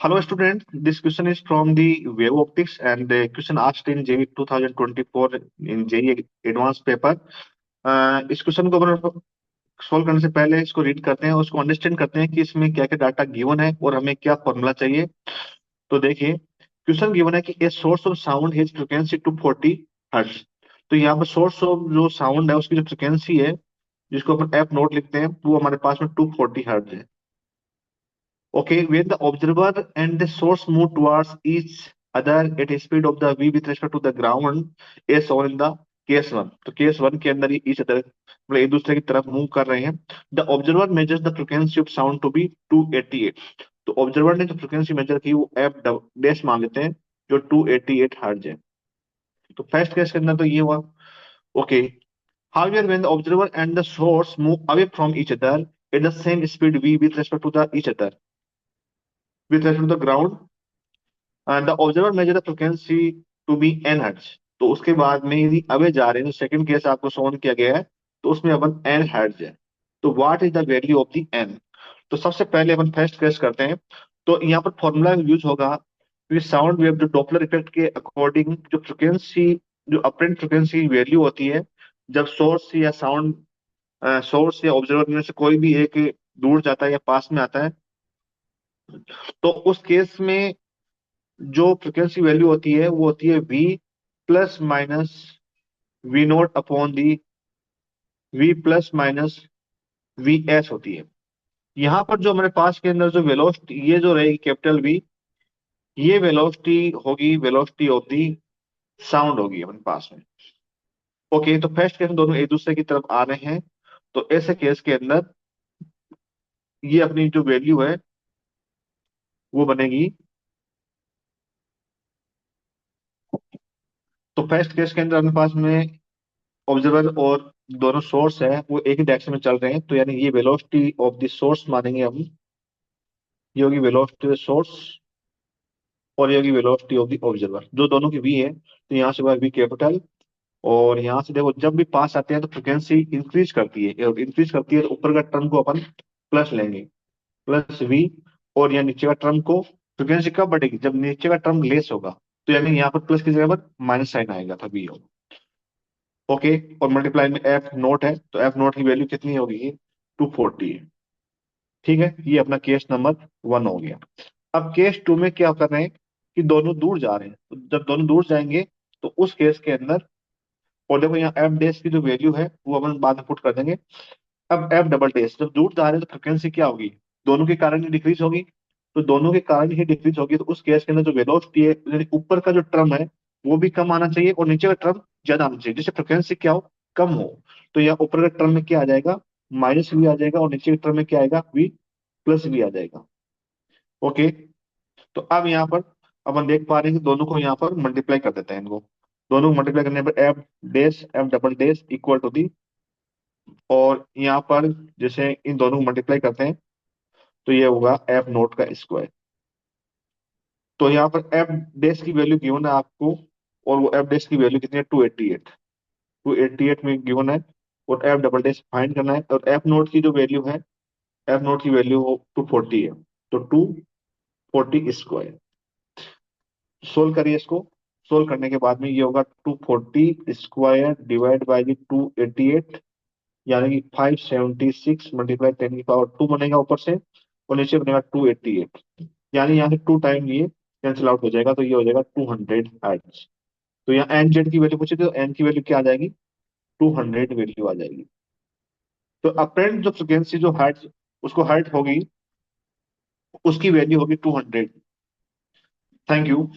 Hello student, this question is from the wave optics and the question asked in JEE 2024 in JEE advanced paper. इस question को अपन solve करने से पहले इसको read करते हैं, उसको अंडरस्टैंड करते हैं कि इसमें क्या क्या डाटा गिवन है और हमें क्या फॉर्मूला चाहिए। तो देखिए, क्वेश्चन गिवन है कि a source of sound his frequency 240 hertz. तो यहाँ पर सोर्स ऑफ जो साउंड है उसकी जो फ्रिक्वेंसी है, जिसको अपन एफ नोट लिखते हैं, वो हमारे पास में 240 हर्ट्ज है। Okay, when the observer and the source move towards each other at a speed of the v with respect to the ground as shown in the case one. तो case one के अंदर ये each other मतलब एक दूसरे की तरफ move कर रहे हैं। The observer measures the frequency of sound to be 288। तो ऑब्जर्वर ने जो फ्रिक्वेंसी मेजर की वो एफ डैश मान लेते हैं, जो 288 हर्ट्ज है। तो फर्स्ट केस के अंदर तो ये हुआ। Okay, however when the observer and the source move away from each other at the same speed v with respect to the each other with respect to the ground, the observer measure the frequency to be N hertz. तो उसके बाद में यदि away जा रहे हैं, तो second case आपको सोन किया गया है, तो उसमें अपन एन हर्ट्ज है। तो what is the value of the N. तो सबसे पहले अपन फर्स्ट केस करते हैं। तो यहाँ पर फॉर्मूला यूज होगा कि साउंड वेव जो डॉपलर इफेक्ट के अकॉर्डिंग जो फ्रिक्वेंसी, जो अपरेंट फ्रिक्वेंसी वैल्यू होती है, जब सोर्स या साउंड सोर्स या ऑब्जर्वर में से कोई भी एक दूर जाता है या पास में आता है, तो उस केस में जो फ्रिक्वेंसी वैल्यू होती है वो होती है V plus minus V naught upon the V plus minus V S होती है। यहाँ पर जो हमारे पास के अंदर जो वेलोसिटी ये जो रहेगी कैपिटल वी, ये वेलोसिटी होगी, वेलोसिटी ऑफ दी साउंड होगी अपने पास में। ओके, तो फर्स्ट केस में दोनों एक दूसरे की तरफ आ रहे हैं, तो ऐसे केस के अंदर ये अपनी जो वैल्यू है वो बनेगी। तो फर्स्ट केस के अंदर अपने पास में ऑब्जर्वर और दोनों सोर्स है वो एक ही डायरेक्शन में चल रहे हैं, तो यानी ये वेलोसिटी ऑफ द सोर्स मानेंगे हम। ये होगी वेलोसिटी ऑफ सोर्स और ये होगी वेलोसिटी ऑफ द ऑब्जर्वर, जो दोनों की वी है। तो यहाँ से हुआ वी कैपिटल, और यहाँ से देखो जब भी पास आते हैं तो फ्रिक्वेंसी इंक्रीज करती है, और इंक्रीज करती है तो ऊपर का टर्म को अपन प्लस लेंगे, प्लस वी। और यहाँ नीचे का टर्म को, फ्रिक्वेंसी कब बढ़ेगी जब नीचे का टर्म लेस होगा, तो यानी यहाँ पर प्लस की जगह पर माइनस साइन आएगा, तभी होगा। ओके, और मल्टीप्लाई में एफ नोट है, तो एफ नोट की वैल्यू कितनी होगी, 240 है। ठीक है, ये अपना केस नंबर वन हो गया। अब केस टू में क्या कर रहे हैं कि दोनों दूर जा रहे हैं, तो जब दोनों दूर जाएंगे तो उस केस के अंदर, और देखो यहाँ एफ डैश की जो वैल्यू है वो अपन बाद में पुट कर देंगे। अब एफ डबल डैश जब दूर जा रहे हैं तो फ्रिक्वेंसी क्या होगी, दोनों के कारण ही डिक्रीज होगी। तो दोनों के कारण ही डिक्रीज होगी, तो उस केस के अंदर जो वेलोसिटी है, यानी ऊपर का जो टर्म है वो भी कम आना चाहिए और नीचे का टर्म ज्यादा आना चाहिए, जिससे फ्रिक्वेंसी क्या हो, कम हो। तो यहाँ ऊपर का टर्म में क्या आ जाएगा, माइनस वी आ जाएगा, और नीचे के टर्म में क्या आएगा, वी प्लस वी आ जाएगा। ओके, तो अब यहाँ पर अपन देख पा रहे हैं कि दोनों को यहाँ पर मल्टीप्लाई कर देते हैं इनको। दोनों को मल्टीप्लाई करने पर F dash F double dash equal to the, और यहाँ पर जैसे इन दोनों को मल्टीप्लाई करते हैं तो ये होगा एफ नोट का स्क्वायर। तो यहाँ पर एफ डैश की वैल्यू गिवन है आपको, और वो एफ डैश की वैल्यू कितनी है, 288। 288 में गिवन है, और एफ डबल डैश फाइंड करना है, और एफ नोट की जो वैल्यू है, एफ नोट की वैल्यू 240 है। तो 240 स्क्वायर। सोल्व करिए इसको। सोल्व करने के बाद में ये होगा 240 स्क्वायर डिवाइड बाई 288, यानी कि 576 मल्टीप्लाई 10 की पावर 2 बनेगा ऊपर से, और नीचे बनेगा 288। यानी यहाँ से 2 टाइम ये कैंसिल आउट हो जाएगा, तो ये हो जाएगा 200 हर्ट्ज। तो यहाँ एन जेड की वैल्यू पूछी थी, तो एन की वैल्यू क्या आ जाएगी, 200 वैल्यू आ जाएगी। तो अपेरेंट जो फ्रिक्वेंसी जो हर्ट्ज उसको हर्ट होगी, उसकी वैल्यू होगी 200। Thank you.